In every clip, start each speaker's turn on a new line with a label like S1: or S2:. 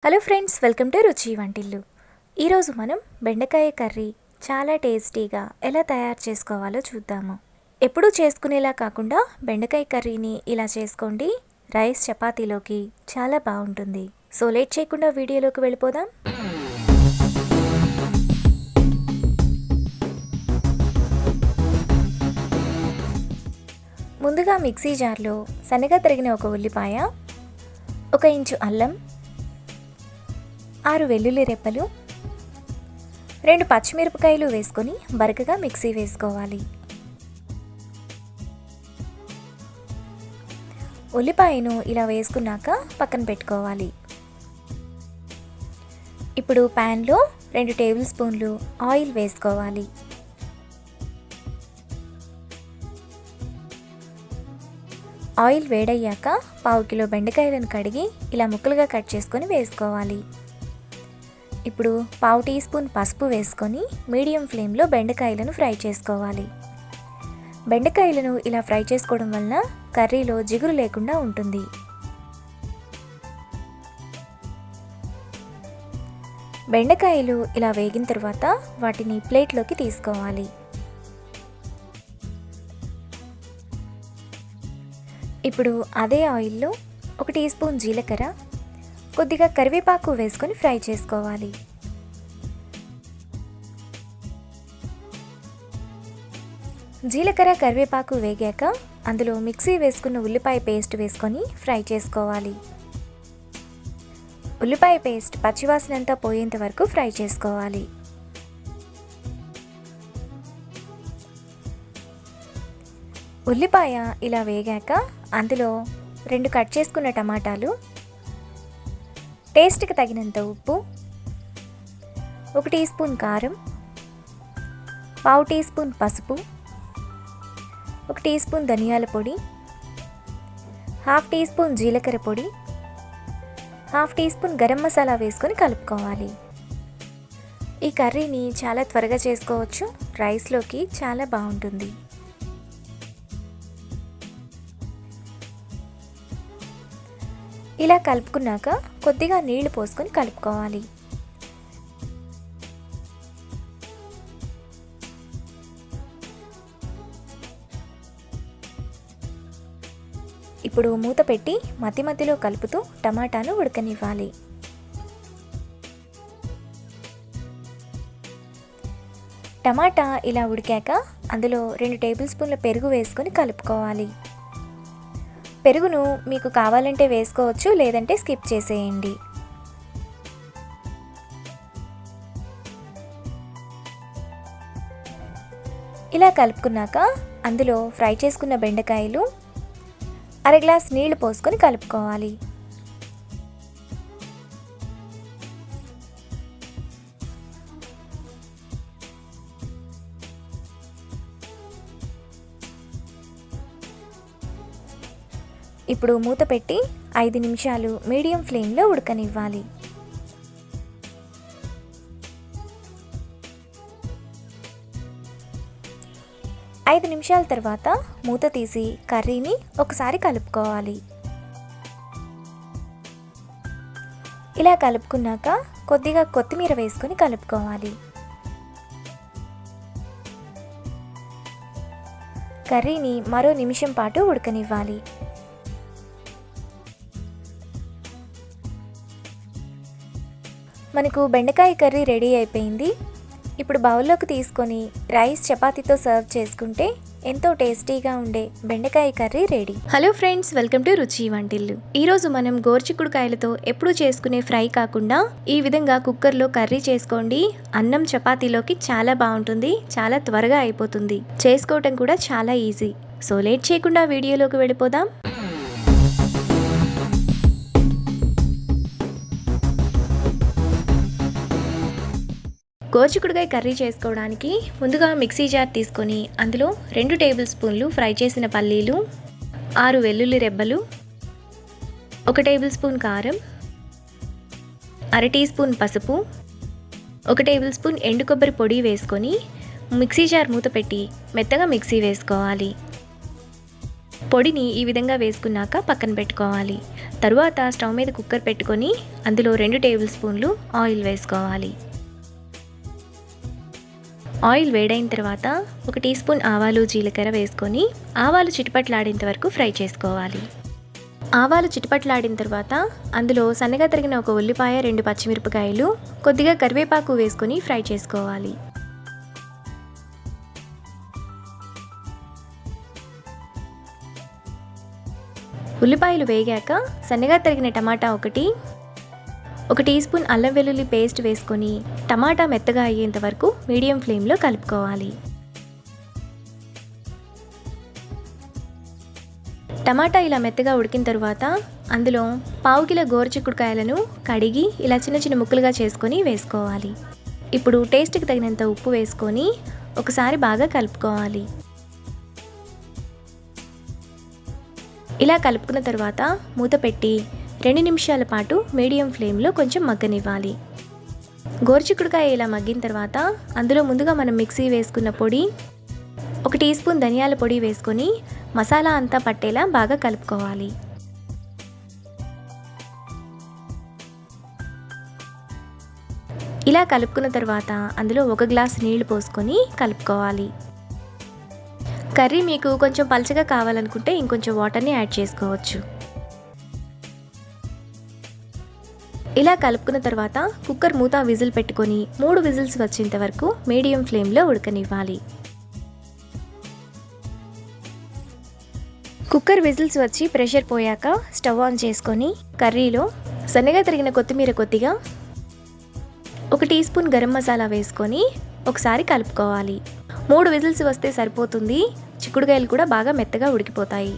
S1: Hello friends, welcome to Ruchi Vantillu. ఈరోజు మనం బెండకాయ కర్రీ చాలా టేస్టీగా ఎలా తయారు చేసుకోవాలో చూద్దాము. ఎప్పుడూ చేసుకునేలా కాకుండా బెండకాయ కర్రీని ఇలా చేసుకోండి. రైస్ చపాతీలోకి చాలా బాగుంటుంది. సో లేట్ చేయకుండా వీడియోలోకి వెళ్ళిపోదాం. ముందుగా మిక్సీ జార్లో సన్నగా తరిగిన ఒక ఉల్లిపాయ, 1 ఇంచు అల్లం, 6 వెల్లుల్లి రెప్పలు, 2 పచ్చిమిరపకాయలు వేసుకొని బరకగా మిక్సీ వేసుకోవాలి. ఉల్లిపాయను ఇలా వేసుకున్నాక పక్కన పెట్టుకోవాలి. ఇప్పుడు ప్యాన్లో 2 టేబుల్ స్పూన్లు ఆయిల్ వేసుకోవాలి. ఆయిల్ వేడయ్యాక 1/2 కిలో బెండకాయలను కడిగి ఇలా ముక్కలుగా కట్ చేసుకొని వేసుకోవాలి. ఇప్పుడు 1/2 టీ స్పూన్ పసుపు వేసుకొని మీడియం ఫ్లేమ్లో బెండకాయలను ఫ్రై చేసుకోవాలి. బెండకాయలను ఇలా ఫ్రై చేసుకోవడం వలన కర్రీలో జిగురు లేకుండా ఉంటుంది. బెండకాయలు ఇలా వేగిన తర్వాత వాటిని ప్లేట్లోకి తీసుకోవాలి. ఇప్పుడు అదే ఆయిల్లో 1 టీ స్పూన్ జీలకర్ర, కొద్దిగా కరివేపాకు వేసుకొని ఫ్రై చేసుకోవాలి. జీలకర్ర కరివేపాకు వేగాక అందులో మిక్సీ వేసుకున్న ఉల్లిపాయ పేస్ట్ వేసుకొని ఫ్రై చేసుకోవాలి. ఉల్లిపాయ పేస్ట్ పచ్చివాసనంతా పోయేంత వరకు ఫ్రై చేసుకోవాలి. ఉల్లిపాయ ఇలా వేగాక అందులో 2 కట్ చేసుకున్న టమాటాలు, టేస్ట్కి తగినంత ఉప్పు, 1 టీ స్పూన్ కారం, 1/2 టీ స్పూన్ పసుపు, 1 టీ స్పూన్ ధనియాల పొడి, 1/2 టీ స్పూన్ జీలకర్ర పొడి, 1/2 టీ స్పూన్ గరం మసాలా వేసుకొని కలుపుకోవాలి. ఈ కర్రీని చాలా త్వరగా చేసుకోవచ్చు. రైస్లోకి చాలా బాగుంటుంది. ఇలా కలుపుకున్నాక కొద్దిగా నీళ్లు పోసుకొని కలుపుకోవాలి. ఇప్పుడు మూత పెట్టి మధ్య మధ్యలో కలుపుతూ టమాటాను ఉడకనివ్వాలి. టమాటా ఇలా ఉడికాక అందులో 2 టేబుల్ స్పూన్ల పెరుగు వేసుకొని కలుపుకోవాలి. పెరుగును మీకు కావాలంటే వేసుకోవచ్చు, లేదంటే స్కిప్ చేసేయండి. ఇలా కలుపుకున్నాక అందులో ఫ్రై చేసుకున్న బెండకాయలు, 1/2 గ్లాస్ నీళ్లు పోసుకొని కలుపుకోవాలి. ఇప్పుడు మూత పెట్టి 5 నిమిషాలు మీడియం ఫ్లేమ్లో ఉడకనివ్వాలి. ఐదు నిమిషాల తర్వాత మూత తీసి కర్రీని ఒకసారి కలుపుకోవాలి. ఇలా కలుపుకున్నాక కొద్దిగా కొత్తిమీర వేసుకొని కలుపుకోవాలి. కర్రీని మరో నిమిషం పాటు ఉడకనివ్వాలి. మనకు బెండకాయ కర్రీ రెడీ అయిపోయింది. ఇప్పుడు బౌల్లోకి తీసుకొని రైస్ చపాతీతో సర్వ్ చేసుకుంటే ఎంతో టేస్టీగా ఉండే బెండకాయ curry ready. Hello friends, welcome to Ruchi Vantillu. ఈరోజు మనం గోరుచిక్కుడుకాయలతో ఎప్పుడూ చేసుకునే ఫ్రై కాకుండా ఈ విధంగా కుక్కర్లో కర్రీ చేసుకోండి. అన్నం చపాతీలోకి చాలా బాగుంటుంది. చాలా త్వరగా అయిపోతుంది. చేసుకోవటం కూడా చాలా ఈజీ. సో లేట్ చేయకుండా వీడియోలోకి వెళ్ళిపోదాం. గోరుచిక్కుడుకాయ కర్రీ చేసుకోవడానికి ముందుగా మిక్సీ జార్ తీసుకొని అందులో 2 టేబుల్ స్పూన్లు ఫ్రై చేసిన పల్లీలు, 6 వెల్లుల్లి రెబ్బలు, 1 టేబుల్ స్పూన్ కారం, 1/2 టీ స్పూన్ పసుపు, 1 టేబుల్ స్పూన్ ఎండు కొబ్బరి పొడి వేసుకొని మిక్సీ జార్ మూత పెట్టి మెత్తగా మిక్సీ వేసుకోవాలి. పొడిని ఈ విధంగా వేసుకున్నాక పక్కన పెట్టుకోవాలి. తరువాత స్టవ్ మీద కుక్కర్ పెట్టుకొని అందులో 2 టేబుల్ స్పూన్లు ఆయిల్ వేసుకోవాలి. ఆయిల్ వేడైన తర్వాత 1 టీ స్పూన్ ఆవాలు జీలకర్ర వేసుకొని ఆవాలు చిటపట్లాడేంత వరకు ఫ్రై చేసుకోవాలి. ఆవాలు చిటపట్లాడిన తర్వాత అందులో సన్నగా తరిగిన 1 ఉల్లిపాయ, 2 పచ్చిమిరపకాయలు, కొద్దిగా కరివేపాకు వేసుకొని ఫ్రై చేసుకోవాలి. ఉల్లిపాయలు వేగాక సన్నగా తరిగిన టమాటా 1 టీ స్పూన్ అల్లం వెల్లుల్లి పేస్ట్ వేసుకొని టమాటా మెత్తగా అయ్యేంత వరకు మీడియం ఫ్లేమ్లో కలుపుకోవాలి. టమాటా ఇలా మెత్తగా ఉడికిన తర్వాత అందులో 1/2 కిలో గోరుచిక్కుడుకాయలను కడిగి ఇలా చిన్న చిన్న ముక్కలుగా చేసుకొని వేసుకోవాలి. ఇప్పుడు టేస్ట్కి తగినంత ఉప్పు వేసుకొని ఒకసారి బాగా కలుపుకోవాలి. ఇలా కలుపుకున్న తర్వాత మూత పెట్టి 2 నిమిషాల పాటు మీడియం ఫ్లేమ్లో కొంచెం మగ్గనివ్వాలి. గోరుచిక్కుడుకాయ ఇలా మగ్గిన తర్వాత అందులో ముందుగా మనం మిక్సీ వేసుకున్న పొడి, 1 టీ స్పూన్ ధనియాల పొడి వేసుకొని మసాలా అంతా పట్టేలా బాగా కలుపుకోవాలి. ఇలా కలుపుకున్న తర్వాత అందులో 1 గ్లాస్ నీళ్లు పోసుకొని కలుపుకోవాలి. కర్రీ మీకు కొంచెం పల్చగా కావాలనుకుంటే ఇంకొంచెం వాటర్ని యాడ్ చేసుకోవచ్చు. ఇలా కలుపుకున్న తర్వాత కుక్కర్ మూత విజిల్ పెట్టుకొని 3 విజిల్స్ వచ్చేంత వరకు మీడియం ఫ్లేమ్లో ఉడకనివ్వాలి. కుక్కర్ విజిల్స్ వచ్చి ప్రెషర్ పోయాక స్టవ్ ఆన్ చేసుకొని కర్రీలో సన్నగా తరిగిన కొత్తిమీర కొద్దిగా, 1 టీ స్పూన్ గరం మసాలా వేసుకొని ఒకసారి కలుపుకోవాలి. 3 విజిల్స్ వస్తే సరిపోతుంది. చిక్కుడుకాయలు కూడా బాగా మెత్తగా ఉడికిపోతాయి.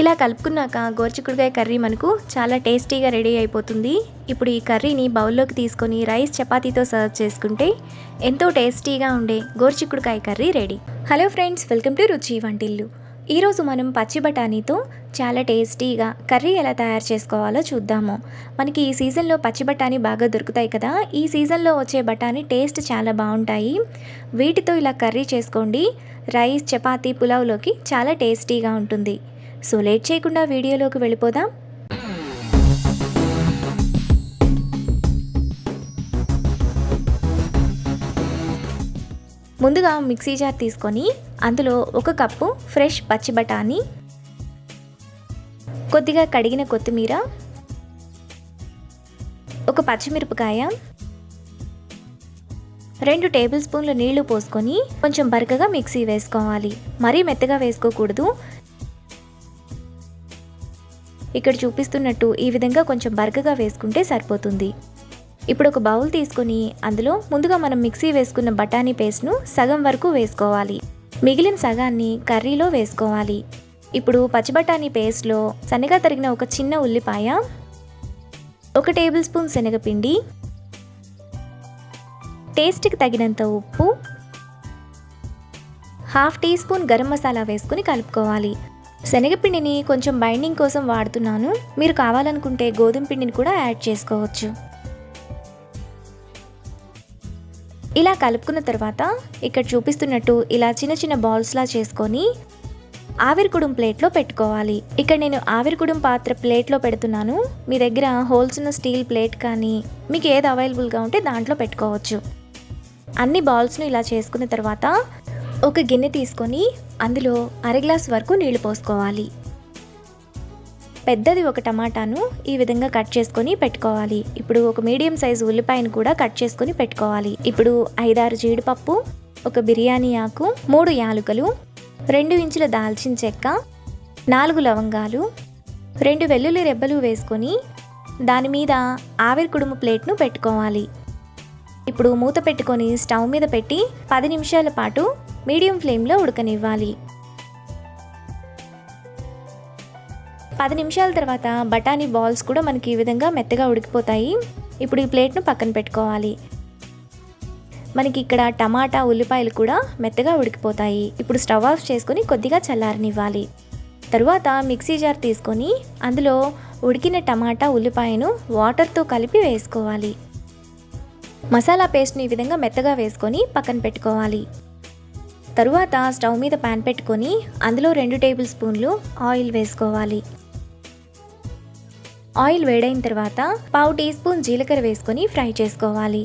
S1: ఇలా కలుపుకున్నాక గోరుచిక్కుడుకాయ కర్రీ మనకు చాలా టేస్టీగా రెడీ అయిపోతుంది. ఇప్పుడు ఈ కర్రీని బౌల్లోకి తీసుకొని రైస్ చపాతీతో సర్వ్ చేసుకుంటే ఎంతో టేస్టీగా ఉండే గోరుచిక్కుడుకాయ curry ready. Hello friends, welcome to Ruchi Vantillu. ఈరోజు మనం పచ్చి బఠానీతో చాలా టేస్టీగా కర్రీ ఎలా తయారు చేసుకోవాలో చూద్దాము. మనకి ఈ సీజన్లో పచ్చి బఠానీ బాగా దొరుకుతాయి కదా. ఈ సీజన్లో వచ్చే బఠానీ టేస్ట్ చాలా బాగుంటాయి. వీటితో ఇలా కర్రీ చేసుకోండి. రైస్, చపాతీ, పులావ్లోకి చాలా టేస్టీగా ఉంటుంది. సో లేట్ చేయకుండా వీడియోలోకి వెళ్ళిపోదాం. ముందుగా మిక్సీ జార్ తీసుకొని అందులో 1 కప్పు ఫ్రెష్ పచ్చి బఠానీ, కొద్దిగా కడిగిన కొత్తిమీర, 1 పచ్చిమిరపకాయ, 2 టేబుల్ స్పూన్ల నీళ్లు పోసుకొని కొంచెం బరకగా మిక్సీ వేసుకోవాలి. మరీ మెత్తగా వేసుకోకూడదు. ఇక్కడ చూపిస్తున్నట్టు ఈ విధంగా కొంచెం బరకగా వేసుకుంటే సరిపోతుంది. ఇప్పుడు ఒక బౌల్ తీసుకొని అందులో ముందుగా మనం మిక్సీ వేసుకున్న బఠానీ పేస్ట్ను సగం వరకు వేసుకోవాలి. మిగిలిన సగాన్ని కర్రీలో వేసుకోవాలి. ఇప్పుడు పచ్చి బఠానీ పేస్ట్లో సన్నగా తరిగిన 1 చిన్న ఉల్లిపాయ, 1 టేబుల్ స్పూన్ శనగపిండి, టేస్ట్కి తగినంత ఉప్పు, 1/2 టీ స్పూన్ గరం మసాలా వేసుకుని కలుపుకోవాలి. శనగపిండిని కొంచెం బైండింగ్ కోసం వాడుతున్నాను. మీరు కావాలనుకుంటే గోధుమ పిండిని కూడా యాడ్ చేసుకోవచ్చు. ఇలా కలుపుకున్న తర్వాత ఇక్కడ చూపిస్తున్నట్టు ఇలా చిన్న చిన్న బాల్స్లా చేసుకొని ఆవిరికుడుం ప్లేట్లో పెట్టుకోవాలి. ఇక్కడ నేను ఆవిరికుడుం పాత్ర ప్లేట్లో పెడుతున్నాను. మీ దగ్గర హోల్స్ ఉన్న స్టీల్ ప్లేట్ కానీ మీకు ఏది అవైలబుల్గా ఉంటే దాంట్లో పెట్టుకోవచ్చు. అన్ని బాల్స్ను ఇలా చేసుకున్న తర్వాత ఒక గిన్నె తీసుకొని అందులో 1/2 గ్లాస్ వరకు నీళ్లు పోసుకోవాలి. పెద్దది 1 టమాటాను ఈ విధంగా కట్ చేసుకొని పెట్టుకోవాలి. ఇప్పుడు 1 మీడియం సైజు ఉల్లిపాయను కూడా కట్ చేసుకొని పెట్టుకోవాలి. ఇప్పుడు 5-6 జీడిపప్పు, 1 బిర్యానీ ఆకు, 3 యాలకులు, 2 ఇంచుల దాల్చిన చెక్క, 4 లవంగాలు, 2 వెల్లుల్లి రెబ్బలు వేసుకొని దాని మీద ఆవిరి కుడుము ప్లేట్ను పెట్టుకోవాలి. ఇప్పుడు మూత పెట్టుకొని స్టవ్ మీద పెట్టి 10 నిమిషాల పాటు మీడియం ఫ్లేమ్లో ఉడకనివ్వాలి. 10 నిమిషాల తర్వాత బఠానీ బాల్స్ కూడా మనకి ఈ విధంగా మెత్తగా ఉడికిపోతాయి. ఇప్పుడు ఈ ప్లేట్ను పక్కన పెట్టుకోవాలి. మనకి ఇక్కడ టమాటా, ఉల్లిపాయలు కూడా మెత్తగా ఉడికిపోతాయి. ఇప్పుడు స్టవ్ ఆఫ్ చేసుకొని కొద్దిగా చల్లారనివ్వాలి. తరువాత మిక్సీ జార్ తీసుకొని అందులో ఉడికిన టమాటా, ఉల్లిపాయను వాటర్తో కలిపి వేసుకోవాలి. మసాలా పేస్ట్ని ఈ విధంగా మెత్తగా వేసుకొని పక్కన పెట్టుకోవాలి. తరువాత స్టవ్ మీద పాన్ పెట్టుకొని అందులో 2 టేబుల్ స్పూన్లు ఆయిల్ వేసుకోవాలి. ఆయిల్ వేడైన తర్వాత 1/2 టీ స్పూన్ జీలకర్ర వేసుకొని ఫ్రై చేసుకోవాలి.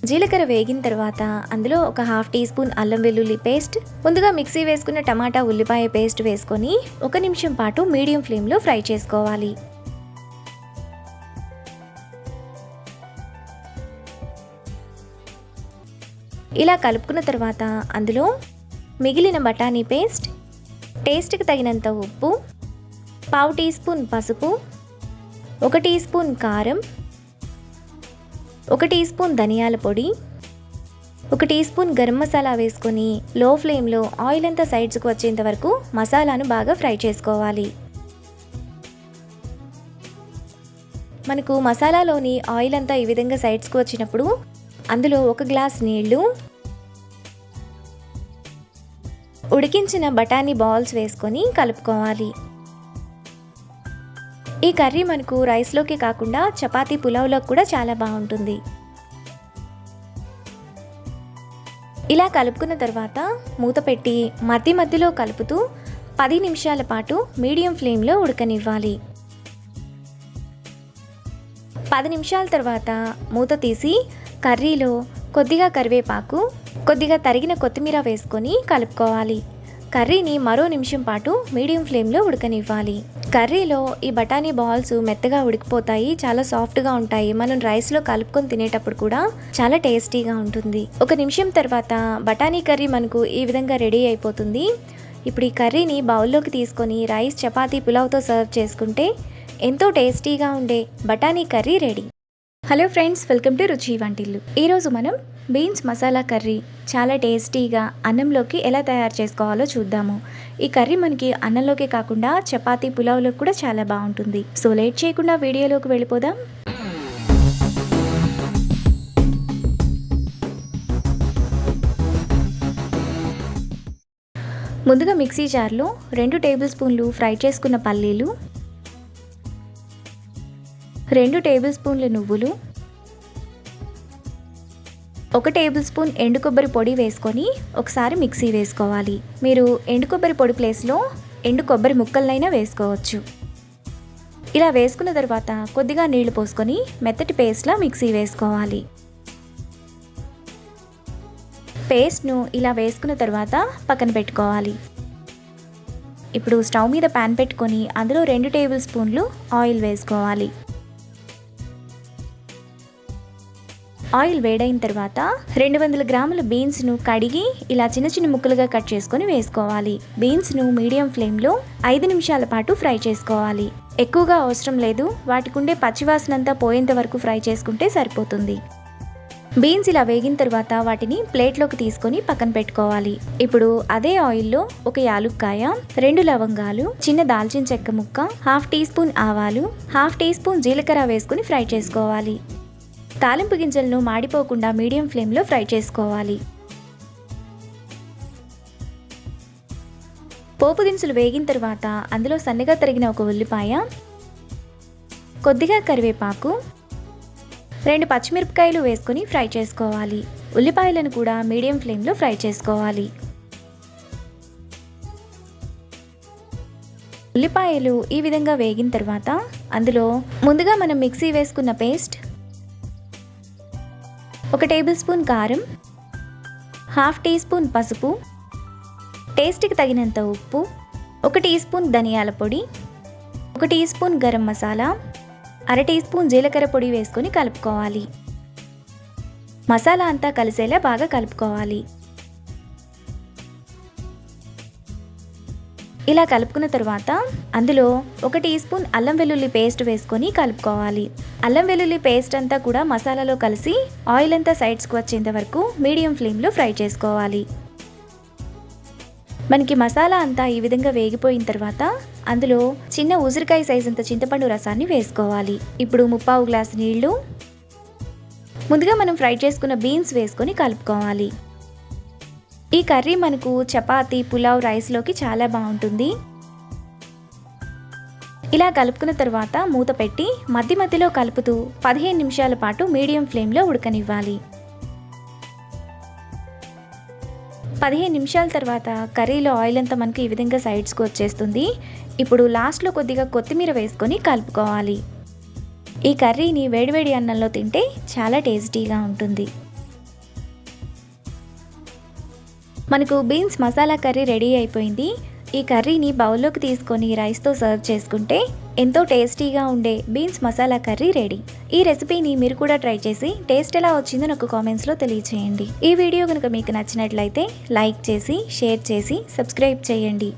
S1: జీలకర్ర వేగిన తర్వాత అందులో ఒక 1/2 టీ స్పూన్ అల్లం వెల్లుల్లి పేస్ట్, ముందుగా మిక్సీ వేసుకున్న టమాటా ఉల్లిపాయ పేస్ట్ వేసుకొని 1 నిమిషం పాటు మీడియం ఫ్లేమ్లో ఫ్రై చేసుకోవాలి. ఇలా కలుపుకున్న తర్వాత అందులో మిగిలిన బఠానీ పేస్ట్, టేస్ట్కి తగినంత ఉప్పు, 1/2 టీ స్పూన్ పసుపు, 1 టీ స్పూన్ కారం, 1 టీ స్పూన్ ధనియాల పొడి, 1 టీ స్పూన్ గరం మసాలా వేసుకొని లో ఫ్లేమ్లో ఆయిల్ అంతా సైడ్స్కి వచ్చేంత వరకు మసాలాను బాగా ఫ్రై చేసుకోవాలి. మనకు మసాలాలోని ఆయిల్ అంతా ఈ విధంగా సైడ్స్కి వచ్చినప్పుడు అందులో 1 గ్లాస్ నీళ్లు, ఉడికించిన బఠానీ బాల్స్ వేసుకొని కలుపుకోవాలి. ఈ కర్రీ మనకు రైస్లోకి కాకుండా చపాతీ పులావ్లోకి కూడా చాలా బాగుంటుంది. ఇలా కలుపుకున్న తర్వాత మూత పెట్టి మధ్య మధ్యలో కలుపుతూ 10 నిమిషాల పాటు మీడియం ఫ్లేమ్లో ఉడకనివ్వాలి. 10 నిమిషాల తర్వాత మూత తీసి కర్రీలో కొద్దిగా కరివేపాకు, కొద్దిగా తరిగిన కొత్తిమీర వేసుకొని కలుపుకోవాలి. కర్రీని మరో నిమిషం పాటు మీడియం ఫ్లేమ్లో ఉడకనివ్వాలి. కర్రీలో ఈ బఠానీ బాల్స్ మెత్తగా ఉడికిపోతాయి, చాలా సాఫ్ట్గా ఉంటాయి. మనం రైస్లో కలుపుకొని తినేటప్పుడు కూడా చాలా టేస్టీగా ఉంటుంది. 1 నిమిషం తర్వాత బఠానీ కర్రీ మనకు ఈ విధంగా రెడీ అయిపోతుంది. ఇప్పుడు ఈ కర్రీని బౌల్లోకి తీసుకొని రైస్, చపాతీ, పులావ్తో సర్వ్ చేసుకుంటే ఎంతో టేస్టీగా ఉండే బఠానీ curry ready. Hello friends, welcome to Ruchi Vantillu. ఈరోజు మనం బీన్స్ మసాలా కర్రీ చాలా టేస్టీగా అన్నంలోకి ఎలా తయారు చేసుకోవాలో చూద్దాము. ఈ కర్రీ మనకి అన్నంలోకి కాకుండా చపాతీ, పులావ్లోకి కూడా చాలా బాగుంటుంది. సో లేట్ చేయకుండా వీడియోలోకి వెళ్ళిపోదాం. ముందుగా మిక్సీ జార్లో 2 టేబుల్ స్పూన్లు ఫ్రై చేసుకున్న పల్లీలు, 2 టేబుల్ స్పూన్ల నువ్వులు, 1 టేబుల్ స్పూన్ ఎండు కొబ్బరి పొడి వేసుకొని ఒకసారి మిక్సీ వేసుకోవాలి. మీరు ఎండు కొబ్బరి పొడి ప్లేస్లో ఎండు కొబ్బరి ముక్కలనైనా వేసుకోవచ్చు. ఇలా వేసుకున్న తర్వాత కొద్దిగా నీళ్లు పోసుకొని మెత్తటి పేస్ట్లా మిక్సీ వేసుకోవాలి. పేస్ట్ను ఇలా వేసుకున్న తర్వాత పక్కన పెట్టుకోవాలి. ఇప్పుడు స్టవ్ మీద పాన్ పెట్టుకొని అందులో 2 టేబుల్ స్పూన్లు ఆయిల్ వేసుకోవాలి. ఆయిల్ వేడైన తర్వాత 200 గ్రాముల బీన్స్ను కడిగి ఇలా చిన్న చిన్న ముక్కలుగా కట్ చేసుకొని వేసుకోవాలి. బీన్స్ను మీడియం ఫ్లేమ్లో 5 నిమిషాల పాటు ఫ్రై చేసుకోవాలి. ఎక్కువగా అవసరం లేదు, వాటికి ఉండే పచ్చివాసనంతా పోయేంత వరకు ఫ్రై చేసుకుంటే సరిపోతుంది. బీన్స్ ఇలా వేగిన తర్వాత వాటిని ప్లేట్లోకి తీసుకొని పక్కన పెట్టుకోవాలి. ఇప్పుడు అదే ఆయిల్లో 1 యాలుక్కాయ, 2 లవంగాలు, చిన్న దాల్చిన చెక్క ముక్క, 1/2 టీ స్పూన్ ఆవాలు, 1/2 టీ స్పూన్ జీలకర్ర వేసుకుని ఫ్రై చేసుకోవాలి. తాలింపు గింజలను మాడిపోకుండా మీడియం ఫ్లేమ్లో ఫ్రై చేసుకోవాలి. పోపు దినుసులు వేగిన తర్వాత అందులో సన్నగా తరిగిన 1 ఉల్లిపాయ, కొద్దిగా కరివేపాకు, 2 పచ్చిమిరపకాయలు వేసుకొని ఫ్రై చేసుకోవాలి. ఉల్లిపాయలను కూడా మీడియం ఫ్లేమ్లో ఫ్రై చేసుకోవాలి. ఉల్లిపాయలు ఈ విధంగా వేగిన తర్వాత అందులో ముందుగా మనం మిక్సీ వేసుకున్న పేస్ట్, 1 టేబుల్ స్పూన్ కారం, 1/2 టీ స్పూన్ పసుపు, టేస్ట్కి తగినంత ఉప్పు, 1 టీ స్పూన్ ధనియాల పొడి, 1 tea spoon garam masala, 1/2 tea spoon జీలకర్ర పొడి వేసుకొని కలుపుకోవాలి. మసాలా అంతా కలిసేలా బాగా కలుపుకోవాలి. ఇలా కలుపుకున్న తర్వాత అందులో 1 టీ స్పూన్ అల్లం వెల్లుల్లి పేస్ట్ వేసుకొని కలుపుకోవాలి. అల్లం వెల్లుల్లి పేస్ట్ అంతా కూడా మసాలాలో కలిసి ఆయిల్ అంతా సైడ్స్కి వచ్చేంత వరకు మీడియం ఫ్లేమ్లో ఫ్రై చేసుకోవాలి. మనకి మసాలా అంతా ఈ విధంగా వేగిపోయిన తర్వాత అందులో చిన్న ఉసిరికాయ సైజ్ అంత చింతపండు రసాన్ని వేసుకోవాలి. ఇప్పుడు 3/4 గ్లాసు నీళ్లు, ముందుగా మనం ఫ్రై చేసుకున్న బీన్స్ వేసుకొని కలుపుకోవాలి. ఈ కర్రీ మనకు చపాతీ, పులావ్, రైస్లోకి చాలా బాగుంటుంది. ఇలా కలుపుకున్న తర్వాత మూత పెట్టి మధ్య మధ్యలో కలుపుతూ 15 నిమిషాల పాటు మీడియం ఫ్లేమ్లో ఉడకనివ్వాలి. 15 నిమిషాల తర్వాత కర్రీలో ఆయిల్ అంతా మనకి ఈ విధంగా సైడ్స్కి వచ్చేస్తుంది. ఇప్పుడు లాస్ట్లో కొద్దిగా కొత్తిమీర వేసుకొని కలుపుకోవాలి. ఈ కర్రీని వేడివేడి అన్నంలో తింటే చాలా టేస్టీగా ఉంటుంది. మనకు బీన్స్ మసాలా కర్రీ రెడీ అయిపోయింది. ఈ కర్రీని బౌల్లోకి తీసుకొని రైస్తో సర్వ్ చేసుకుంటే ఎంతో టేస్టీగా ఉండే బీన్స్ మసాలా కర్రీ రెడీ. ఈ రెసిపీని మీరు కూడా ట్రై చేసి టేస్ట్ ఎలా వచ్చిందో నాకు కామెంట్స్లో తెలియచేయండి. ఈ వీడియో కనుక మీకు నచ్చినట్లయితే లైక్ చేసి, షేర్ చేసి, సబ్స్క్రైబ్ చేయండి.